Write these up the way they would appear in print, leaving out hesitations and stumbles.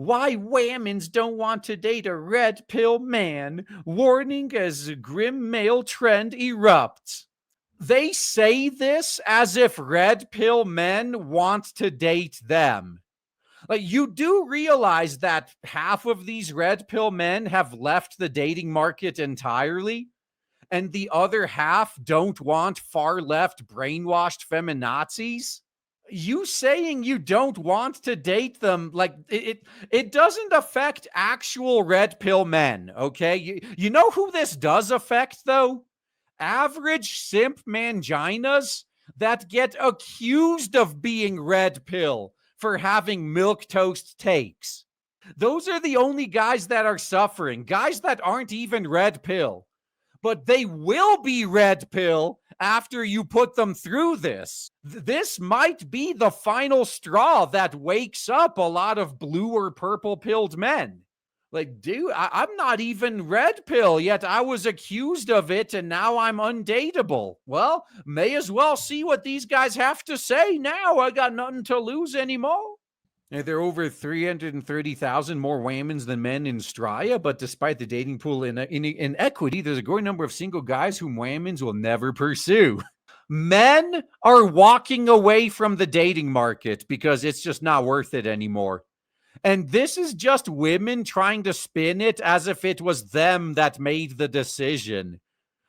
Why women's don't want to date a red pill man, warning as grim male trend erupts. They say this as if red pill men want to date them. Like, you do realize that half of these red pill men have left the dating market entirely, and the other half don't want far left brainwashed feminazis? You saying you don't want to date them, like, it doesn't affect actual red pill men, okay? You know who this does affect, though? Average simp manginas that get accused of being red pill for having milquetoast takes. Those are the only guys that are suffering, guys that aren't even red pill, but they will be red pill after you put them through this. This might be the final straw that wakes up a lot of blue or purple pilled men. Like, dude, I'm not even red pill, yet I was accused of it, and now I'm undateable. Well, may as well see what these guys have to say now. I got nothing to lose anymore. There are over 330,000 more women than men in Straya, but despite the dating pool inequity, there's a growing number of single guys whom women will never pursue. Men are walking away from the dating market because it's just not worth it anymore. And this is just women trying to spin it as if it was them that made the decision.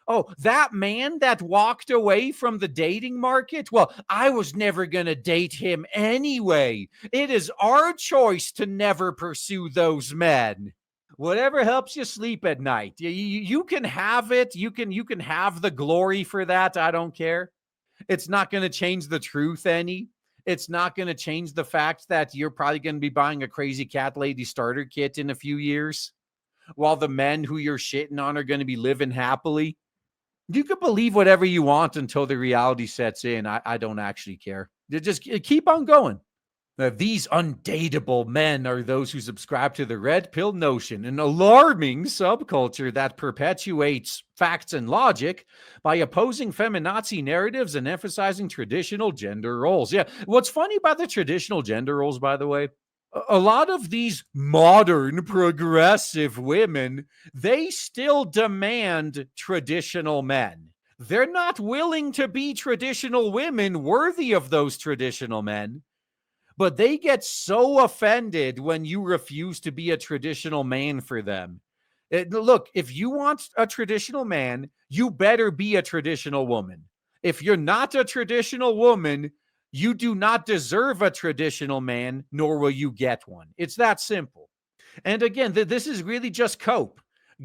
Oh, that man that walked away from the dating market? Well, I was never going to date him anyway. It is our choice to never pursue those men. Whatever helps you sleep at night. You can have it. You can have the glory for that. I don't care. It's not going to change the truth any. It's not going to change the fact that you're probably going to be buying a crazy cat lady starter kit in a few years, while the men who you're shitting on are going to be living happily. You can believe whatever you want until the reality sets in. I don't actually care. Just keep on going. These undateable men are those who subscribe to the red pill notion, an alarming subculture that perpetuates facts and logic by opposing feminazi narratives and emphasizing traditional gender roles. Yeah, what's funny about the traditional gender roles, by the way, a lot of these modern progressive women, they still demand traditional men. They're not willing to be traditional women worthy of those traditional men. But they get so offended when you refuse to be a traditional man for them. Look, if you want a traditional man, you better be a traditional woman. If you're not a traditional woman, you do not deserve a traditional man, nor will you get one. It's that simple. And again, this is really just cope.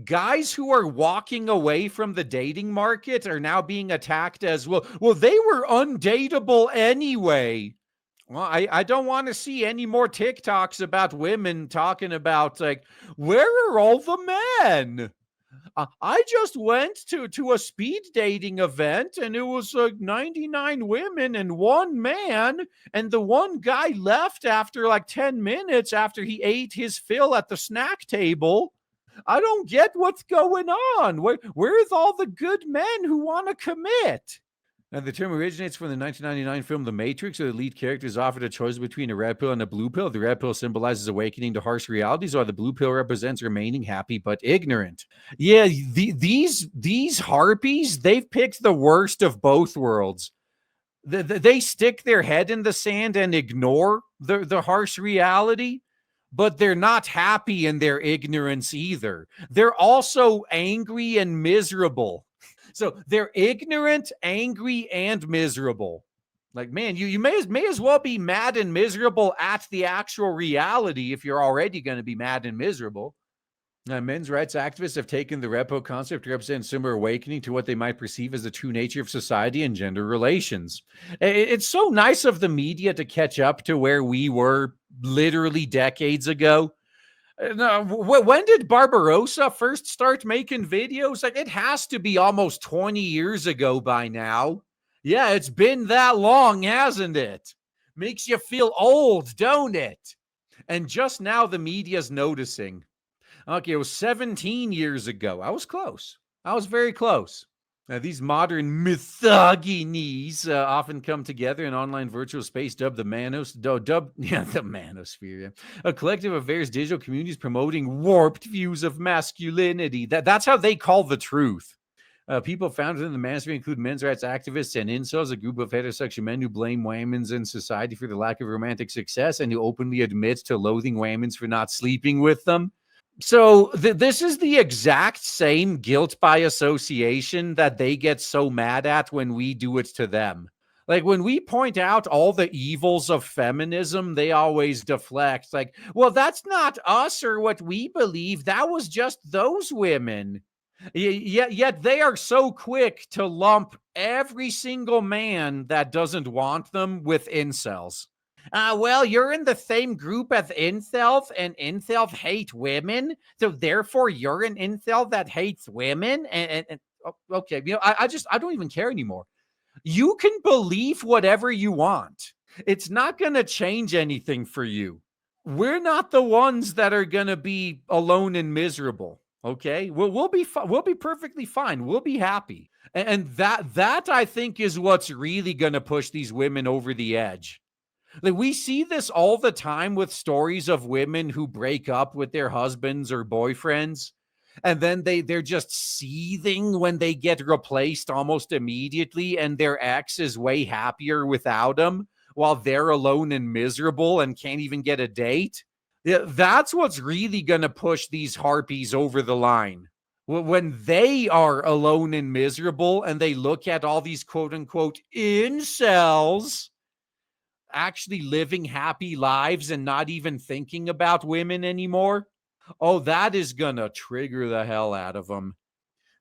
Guys who are walking away from the dating market are now being attacked as, well, they were undateable anyway. Well, I don't want to see any more TikToks about women talking about, like, where are all the men? I just went to a speed dating event and it was like 99 women and one man. And the one guy left after like 10 minutes after he ate his fill at the snack table. I don't get what's going on. Where's all the good men who want to commit? Now, the term originates from the 1999 film The Matrix, where the lead character is offered a choice between a red pill and a blue pill. The red pill symbolizes awakening to harsh realities, while the blue pill represents remaining happy but ignorant. Yeah, these harpies, they've picked the worst of both worlds. They stick their head in the sand and ignore the harsh reality, but they're not happy in their ignorance either. They're also angry and miserable. So they're ignorant, angry, and miserable. Like, man, you may as well be mad and miserable at the actual reality if you're already going to be mad and miserable. Men's rights activists have taken the repo concept to represent similar awakening to what they might perceive as the true nature of society and gender relations. It's so nice of the media to catch up to where we were literally decades ago. When did Barbarossa first start making videos? Like, it has to be almost 20 years ago by now. Yeah, it's been that long, hasn't it? Makes you feel old, don't it? And just now the media's noticing. Okay, it was 17 years ago. I was close. I was very close. These modern misogynies often come together in online virtual space dubbed the the manosphere. Yeah. A collective of various digital communities promoting warped views of masculinity. That's how they call the truth. People found within the manosphere include men's rights activists and incels, a group of heterosexual men who blame whammons in society for the lack of romantic success and who openly admit to loathing whammons for not sleeping with them. So this is the exact same guilt by association that they get so mad at when we do it to them. Like when we point out all the evils of feminism, they always deflect like, well, that's not us or what we believe. That was just those women. Yet they are so quick to lump every single man that doesn't want them with incels. Well, you're in the same group as incels, and incels hate women, so therefore you're an incel that hates women. Okay, I don't even care anymore. You can believe whatever you want. It's not going to change anything for you. We're not the ones that are going to be alone and miserable. Okay, we'll be we'll be perfectly fine. We'll be happy, and that I think is what's really going to push these women over the edge. Like we see this all the time with stories of women who break up with their husbands or boyfriends, and then they're just seething when they get replaced almost immediately, and their ex is way happier without them while they're alone and miserable and can't even get a date. Yeah, that's what's really going to push these harpies over the line. When they are alone and miserable and they look at all these quote unquote incels actually living happy lives and not even thinking about women anymore, oh, that is gonna trigger the hell out of them.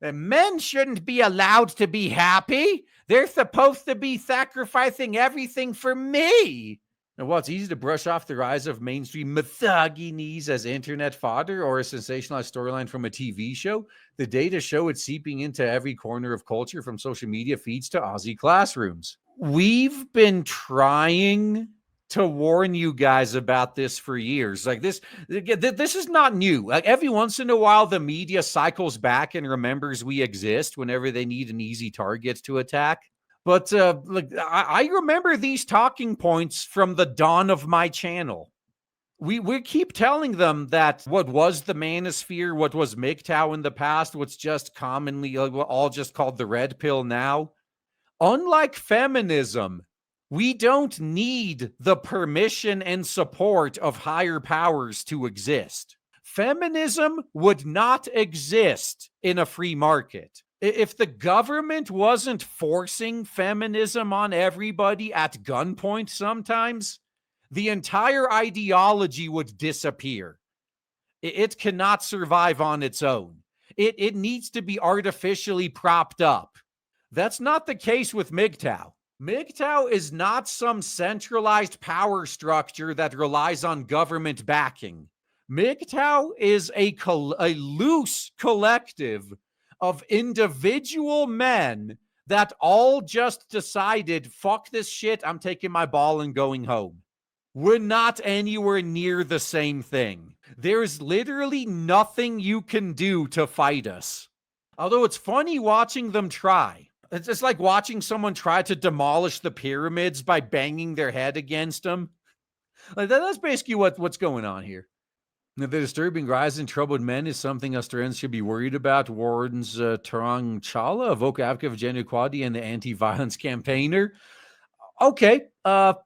And men shouldn't be allowed to be happy. They're supposed to be sacrificing everything for me. And while it's easy to brush off the rise of mainstream misogynies as internet fodder or a sensationalized storyline from a TV show, the data show it's seeping into every corner of culture, from social media feeds to Aussie classrooms. We've been trying to warn you guys about this for years. Like this is not new. Like every once in a while, the media cycles back and remembers we exist whenever they need an easy target to attack. But I remember these talking points from the dawn of my channel. We keep telling them that what was the manosphere, what was MGTOW in the past, what's just commonly all just called the red pill now. Unlike feminism, we don't need the permission and support of higher powers to exist. Feminism would not exist in a free market. If the government wasn't forcing feminism on everybody at gunpoint sometimes, the entire ideology would disappear. It cannot survive on its own. It needs to be artificially propped up. That's not the case with MGTOW. MGTOW is not some centralized power structure that relies on government backing. MGTOW is a loose collective of individual men that all just decided, fuck this shit, I'm taking my ball and going home. We're not anywhere near the same thing. There's literally nothing you can do to fight us. Although it's funny watching them try. It's like watching someone try to demolish the pyramids by banging their head against them. Like that's basically what's going on here. The disturbing rise in troubled men is something Australians should be worried about, warns Tarang Chawla, a vocal advocate of gender equality and the anti-violence campaigner. Okay, the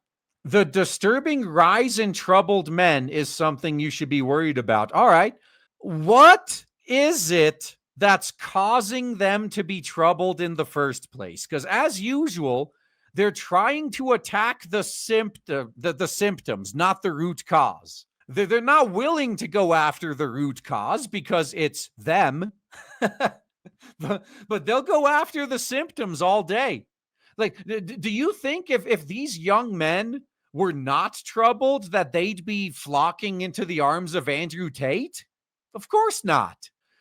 disturbing rise in troubled men is something you should be worried about. All right, what is it that's causing them to be troubled in the first place? Because as usual, they're trying to attack the symptoms, not the root cause. They're not willing to go after the root cause because it's them, but they'll go after the symptoms all day. Like, do you think if these young men were not troubled that they'd be flocking into the arms of Andrew Tate? Of course not.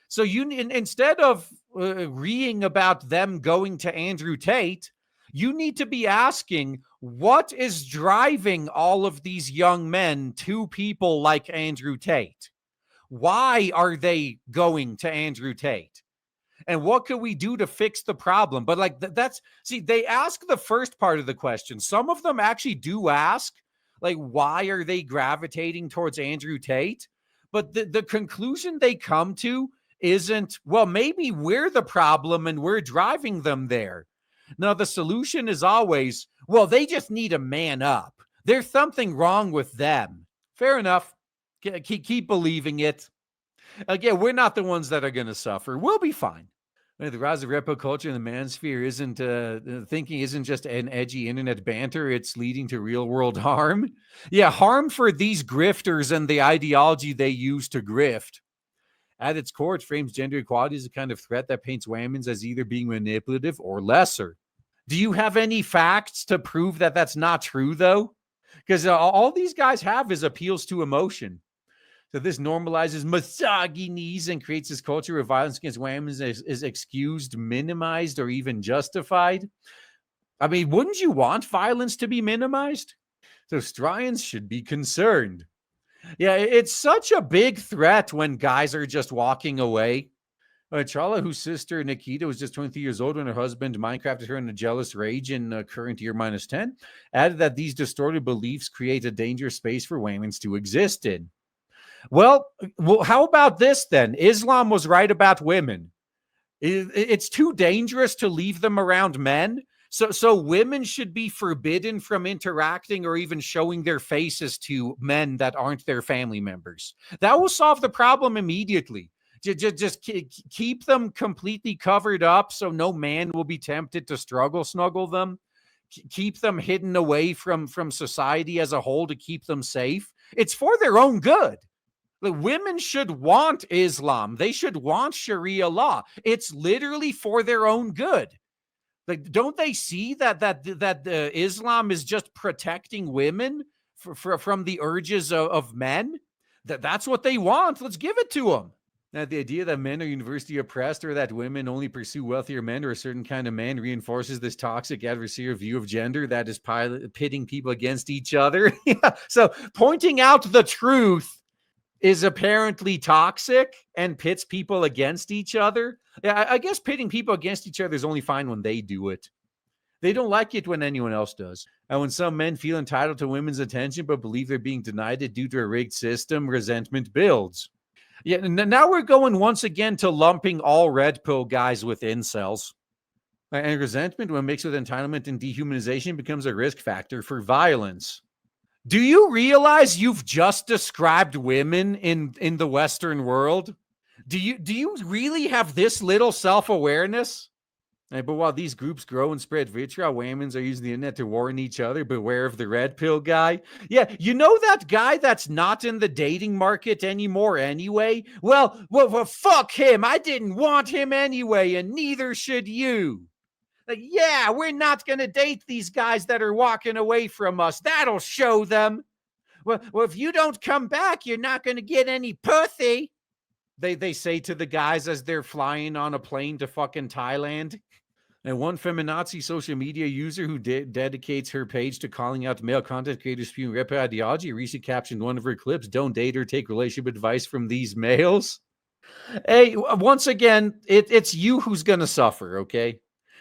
So instead of reading about them going to Andrew Tate, you need to be asking, what is driving all of these young men to people like Andrew Tate? Why are they going to Andrew Tate? And what can we do to fix the problem? But like that's see, they ask the first part of the question. Some of them actually do ask, like, why are they gravitating towards Andrew Tate? But the conclusion they come to isn't, well, maybe we're the problem and we're driving them there. No, the solution is always, well, they just need to man up. There's something wrong with them. Fair enough. Keep believing it. Again, we're not the ones that are going to suffer. We'll be fine. The rise of repo culture in the manosphere isn't thinking isn't just an edgy internet banter. It's leading to real world harm. Yeah, harm for these grifters and the ideology they use to grift. At its core, it frames gender equality as a kind of threat that paints women as either being manipulative or lesser. Do you have any facts to prove that that's not true, though? Because all these guys have is appeals to emotion. So this normalizes misogyny and creates this culture where violence against women is excused, minimized, or even justified. I mean, wouldn't you want violence to be minimized? So Australians should be concerned. Yeah, it's such a big threat when guys are just walking away. Charla, whose sister Nikita was just 23 years old when her husband Minecrafted her in a jealous rage in current year -10, added that these distorted beliefs create a dangerous space for women to exist in. Well, how about this then? Islam was right about women. It's too dangerous to leave them around men. So women should be forbidden from interacting or even showing their faces to men that aren't their family members. That will solve the problem immediately. Just keep them completely covered up so no man will be tempted to snuggle them. Keep them hidden away from society as a whole to keep them safe. It's for their own good. Like, women should want Islam. They should want Sharia law. It's literally for their own good. Like, don't they see that Islam is just protecting women from the urges of men? That's what they want. Let's give it to them. Now, the idea that men are universally oppressed or that women only pursue wealthier men or a certain kind of man reinforces this toxic adversarial view of gender that is pitting people against each other. Yeah. So pointing out the truth is apparently toxic and pits people against each other. Yeah, I guess pitting people against each other is only fine when they do it. They don't like it when anyone else does. And when some men feel entitled to women's attention but believe they're being denied it due to a rigged system, resentment builds. Yeah, now we're going once again to lumping all red pill guys with incels. And resentment, when mixed with entitlement and dehumanization, becomes a risk factor for violence. Do you realize you've just described women in the Western world? Do you really have this little self-awareness? But while these groups grow and spread vitriol, women are using the internet to warn each other, beware of the red pill guy. Yeah, you know that guy that's not in the dating market anymore anyway? Well, fuck him. I didn't want him anyway, and neither should you. Like, yeah, we're not going to date these guys that are walking away from us. That'll show them. Well, if you don't come back, you're not going to get any pussy. They say to the guys as they're flying on a plane to fucking Thailand. And one feminazi social media user who dedicates her page to calling out male content creators spewing rep ideology recently captioned one of her clips, "Don't date or take relationship advice from these males." Hey, once again, it's you who's going to suffer, okay?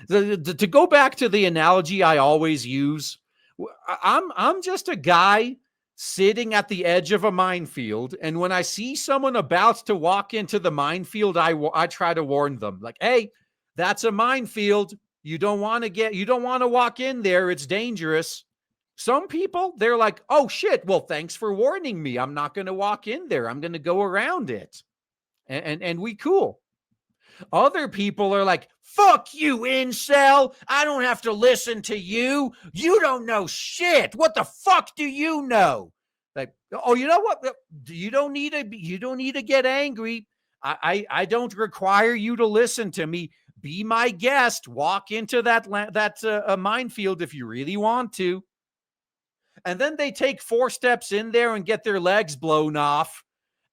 To go back to the analogy I always use, I'm just a guy sitting at the edge of a minefield, and when I see someone about to walk into the minefield, I try to warn them, like, hey, that's a minefield. You don't want to walk in there. It's dangerous. Some people, they're like, oh shit, well, thanks for warning me. I'm not going to walk in there. I'm going to go around it. And we cool. Other people are like, fuck you, incel. I don't have to listen to you. You don't know shit. What the fuck do you know? Like, oh, you know what? You don't need to get angry. I don't require you to listen to me. Be my guest. Walk into that minefield if you really want to. And then they take 4 steps in there and get their legs blown off.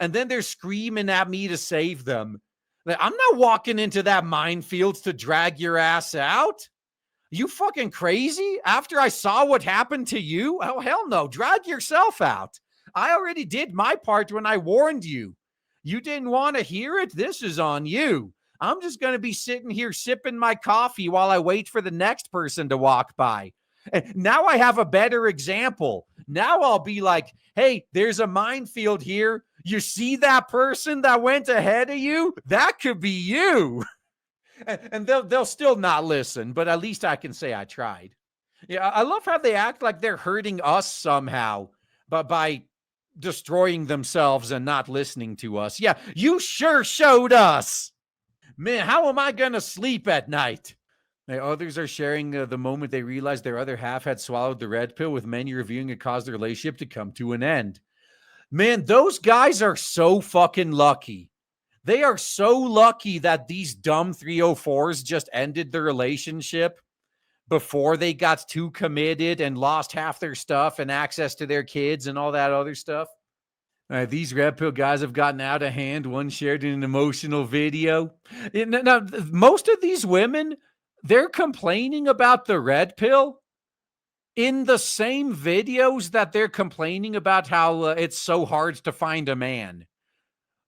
And then they're screaming at me to save them. Like, I'm not walking into that minefield to drag your ass out. You fucking crazy? After I saw what happened to you? Oh, hell no. Drag yourself out. I already did my part when I warned you. You didn't want to hear it? This is on you. I'm just going to be sitting here sipping my coffee while I wait for the next person to walk by. And now I have a better example. Now I'll be like, hey, there's a minefield here. You see that person that went ahead of you? That could be you. And they'll still not listen, but at least I can say I tried. Yeah, I love how they act like they're hurting us somehow, but by destroying themselves and not listening to us. Yeah, you sure showed us. Man, how am I going to sleep at night? Others are sharing the moment they realized their other half had swallowed the red pill, with many reviewing it caused their relationship to come to an end. Man, those guys are so fucking lucky. They are so lucky that these dumb 304s just ended the relationship before they got too committed and lost half their stuff and access to their kids and all that other stuff. These red pill guys have gotten out of hand. One shared in an emotional video. Now, most of these women, they're complaining about the red pill in the same videos that they're complaining about how it's so hard to find a man.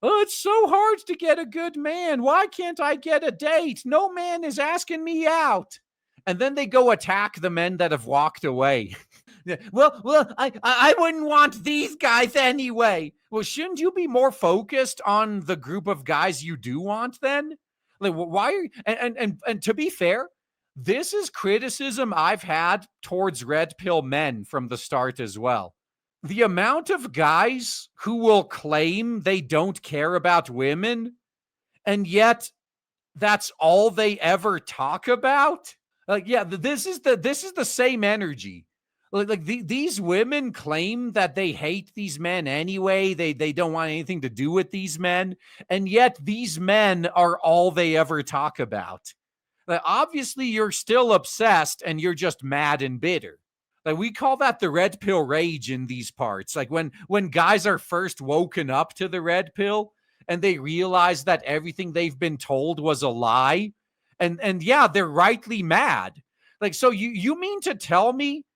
Oh, it's so hard to get a good man. Why can't I get a date? No man is asking me out. And then they go attack the men that have walked away. I wouldn't want these guys anyway. Well, shouldn't you be more focused on the group of guys you do want then? Like, why are you, and to be fair, this is criticism I've had towards red pill men from the start as well. The amount of guys who will claim they don't care about women, and yet that's all they ever talk about. Like, yeah, this is the same energy. These women claim that they hate these men anyway. They don't want anything to do with these men, and yet these men are all they ever talk about. Like, obviously, you're still obsessed, and you're just mad and bitter. Like, we call that the red pill rage in these parts. Like when guys are first woken up to the red pill and they realize that everything they've been told was a lie. And yeah, they're rightly mad. Like, so you mean to tell me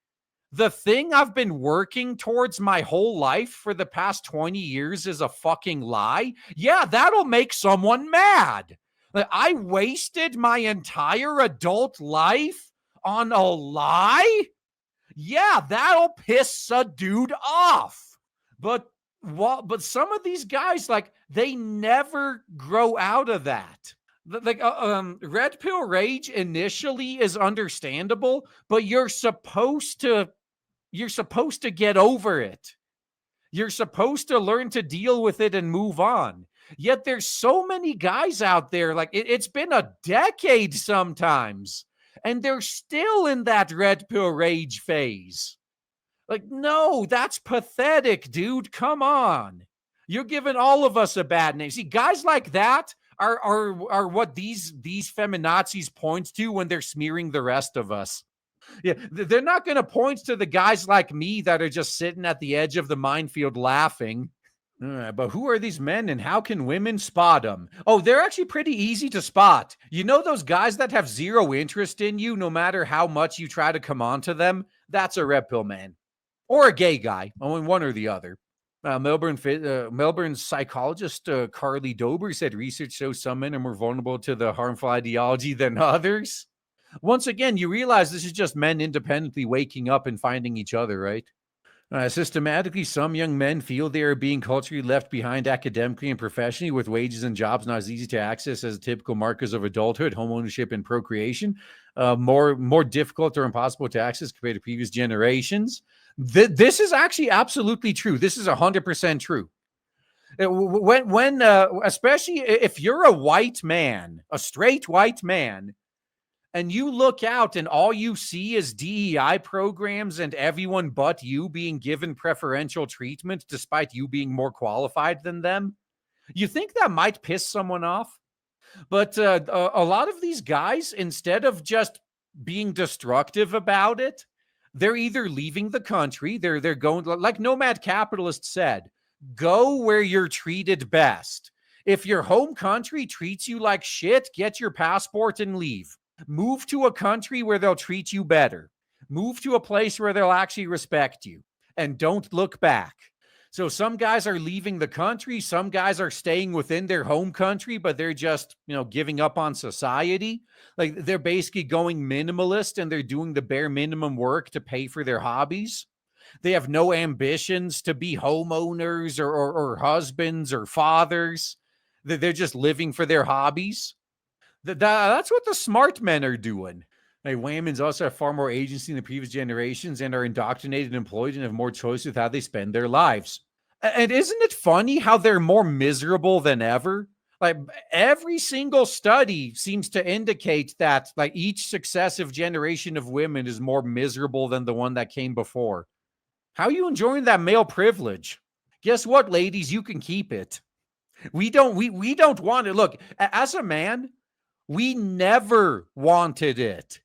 the thing I've been working towards my whole life for the past 20 years is a fucking lie? Yeah, that'll make someone mad. Like, I wasted my entire adult life on a lie? Yeah, that'll piss a dude off. But some of these guys, like, they never grow out of that. Like, red pill rage initially is understandable, but you're supposed to get over it. You're supposed to learn to deal with it and move on. Yet there's so many guys out there, like, it's been a decade sometimes, and they're still in that red pill rage phase. Like, no, that's pathetic, dude. Come on. You're giving all of us a bad name. See, guys like that are what these feminazis point to when they're smearing the rest of us. Yeah, they're not going to point to the guys like me that are just sitting at the edge of the minefield laughing. But who are these men and how can women spot them? Oh, they're actually pretty easy to spot. You know those guys that have zero interest in you no matter how much you try to come on to them? That's a red pill man. Or a gay guy. Only one or the other. Melbourne's psychologist Carly Dober said research shows some men are more vulnerable to the harmful ideology than others. Once again, you realize this is just men independently waking up and finding each other, right? Systematically, some young men feel they are being culturally left behind academically and professionally, with wages and jobs not as easy to access as typical markers of adulthood, home ownership, and procreation. More difficult or impossible to access compared to previous generations. This is actually absolutely true. This is 100% true. When especially if you're a white man, a straight white man, and you look out and all you see is DEI programs and everyone but you being given preferential treatment despite you being more qualified than them, you think that might piss someone off? But a lot of these guys, instead of just being destructive about it, they're either leaving the country, they're going, like Nomad Capitalist said, go where you're treated best. If your home country treats you like shit, get your passport and leave. Move to a country where they'll treat you better. Move to a place where they'll actually respect you. And don't look back. So some guys are leaving the country, some guys are staying within their home country, but they're just, giving up on society. Like they're basically going minimalist and they're doing the bare minimum work to pay for their hobbies. They have no ambitions to be homeowners or husbands or fathers. They're just living for their hobbies. That's what the smart men are doing. Like, Whammons also have far more agency than the previous generations and are indoctrinated and employed and have more choice with how they spend their lives. And isn't it funny how they're more miserable than ever? Like every single study seems to indicate that like each successive generation of women is more miserable than the one that came before. How are you enjoying that male privilege? Guess what, ladies? You can keep it. We don't want it. Look, as a man, we never wanted it.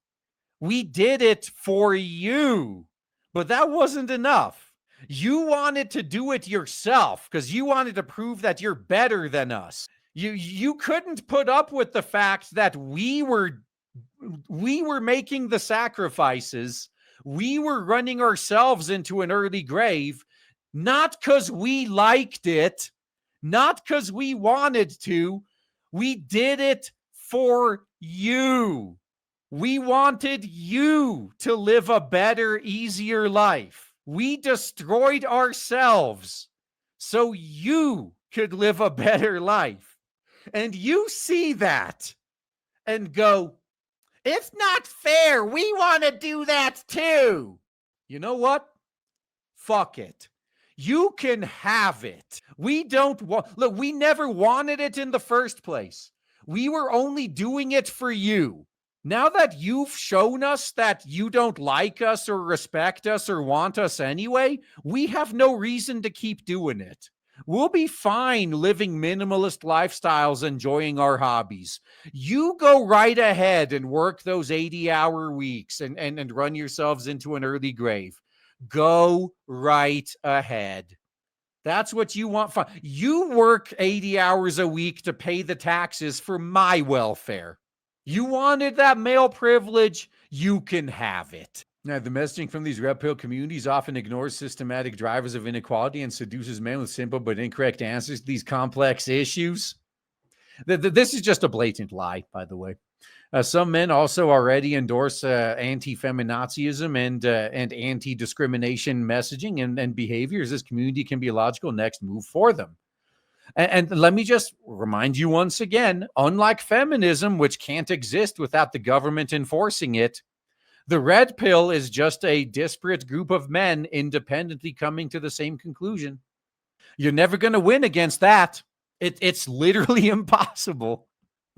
We did it for you, but that wasn't enough. You wanted to do it yourself because you wanted to prove that you're better than us. You couldn't put up with the fact that we were making the sacrifices. We were running ourselves into an early grave, not because we liked it, not because we wanted to. We did it for you. We wanted you to live a better, easier life. We destroyed ourselves so you could live a better life. And you see that and go, it's not fair. We want to do that too. You know what? Fuck it. You can have it. We don't want, look, we never wanted it in the first place. We were only doing it for you. Now that you've shown us that you don't like us or respect us or want us anyway, we have no reason to keep doing it. We'll be fine living minimalist lifestyles, enjoying our hobbies. You go right ahead and work those 80-hour weeks and run yourselves into an early grave. Go right ahead. That's what you want. You work 80 hours a week to pay the taxes for my welfare. You wanted that male privilege, you can have it. Now, the messaging from these red pill communities often ignores systematic drivers of inequality and seduces men with simple but incorrect answers to these complex issues. This is just a blatant lie, by the way. Some men also already endorse anti-feminazism and anti-discrimination messaging and behaviors. This community can be a logical next move for them. And let me just remind you once again, unlike feminism, which can't exist without the government enforcing it, the red pill is just a disparate group of men independently coming to the same conclusion. You're never going to win against that. It's literally impossible.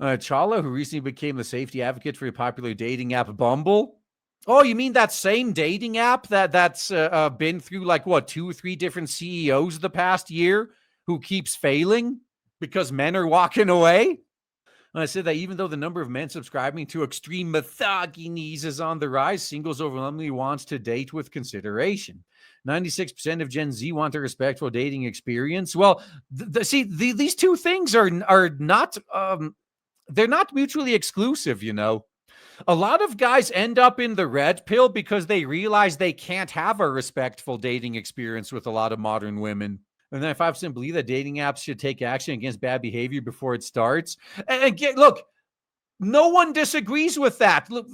Chala, who recently became the safety advocate for a popular dating app, Bumble. Oh, you mean that same dating app that's been through like what 2 or 3 different CEOs the past year who keeps failing because men are walking away? And I said that even though the number of men subscribing to extreme misogynies is on the rise, singles overwhelmingly wants to date with consideration. 96% of Gen Z want a respectful dating experience. Well, these two things are not they're not mutually exclusive, you know. A lot of guys end up in the red pill because they realize they can't have a respectful dating experience with a lot of modern women. And 95% believe that dating apps should take action against bad behavior before it starts. And look, no one disagrees with that. Look,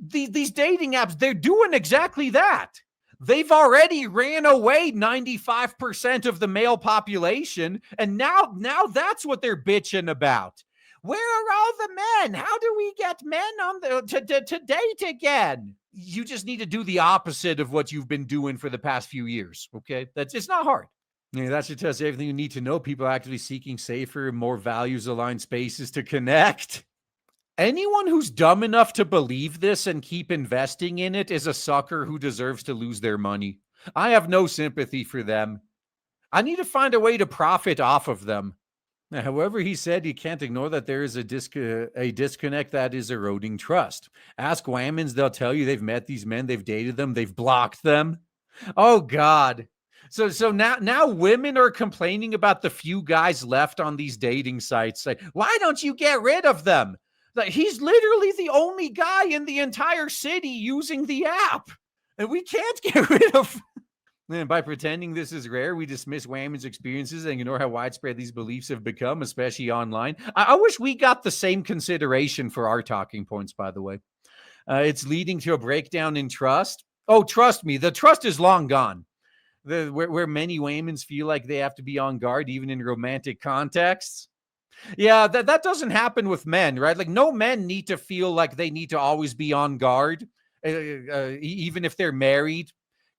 these dating apps, they're doing exactly that. They've already ran away 95% of the male population, and now that's what they're bitching about. Where are all the men? How do we get men on to date again? You just need to do the opposite of what you've been doing for the past few years, okay? It's not hard. That should tell us everything you need to know. People are actively seeking safer, more values-aligned spaces to connect. Anyone who's dumb enough to believe this and keep investing in it is a sucker who deserves to lose their money. I have no sympathy for them. I need to find a way to profit off of them. However, he said you can't ignore that there is a disconnect that is eroding trust. Ask Whammons, they'll tell you they've met these men, they've dated them, they've blocked them. Oh, God. So now women are complaining about the few guys left on these dating sites. Like, why don't you get rid of them? Like, he's literally the only guy in the entire city using the app. And we can't get rid of And by pretending this is rare, we dismiss women's experiences and ignore how widespread these beliefs have become, especially online. I wish we got the same consideration for our talking points, by the way. It's leading to a breakdown in trust. Oh, trust me, the trust is long gone. Where many women feel like they have to be on guard, even in romantic contexts. Yeah, that doesn't happen with men, right? Like, no men need to feel like they need to always be on guard, even if they're married,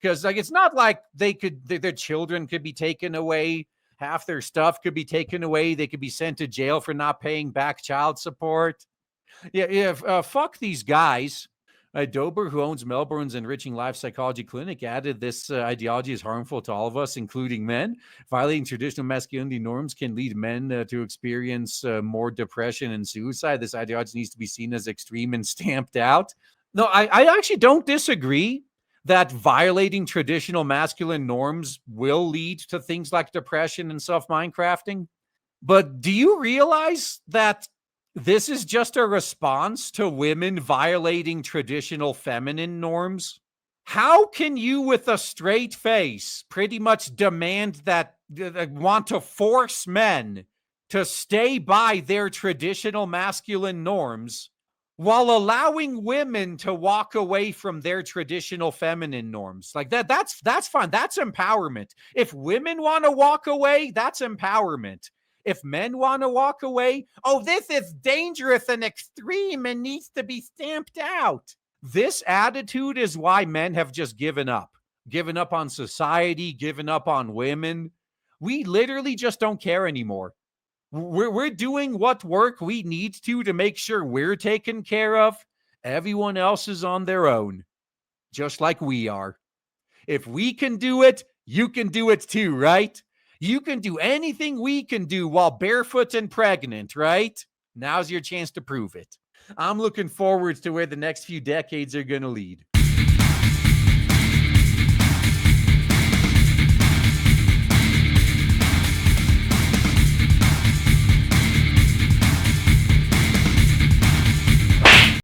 because like it's not like their children could be taken away, half their stuff could be taken away, they could be sent to jail for not paying back child support. Yeah. Fuck these guys. Dober, who owns Melbourne's Enriching Life Psychology Clinic, added this ideology is harmful to all of us, including men. Violating traditional masculinity norms can lead men to experience more depression and suicide. This ideology needs to be seen as extreme and stamped out. No, I actually don't disagree that violating traditional masculine norms will lead to things like depression and self-minecrafting. But do you realize that this is just a response to women violating traditional feminine norms? How can you, with a straight face, pretty much demand that, want to force men to stay by their traditional masculine norms while allowing women to walk away from their traditional feminine norms? Like that's fine. That's empowerment. If women want to walk away, that's empowerment. If men want to walk away, oh, this is dangerous and extreme and needs to be stamped out. This attitude is why men have just given up on society, given up on women. We literally just don't care anymore. We're doing what work we need to make sure we're taken care of. Everyone else is on their own, just like we are. If we can do it, you can do it too, right? You can do anything we can do while barefoot and pregnant, right? Now's your chance to prove it. I'm looking forward to where the next few decades are going to lead.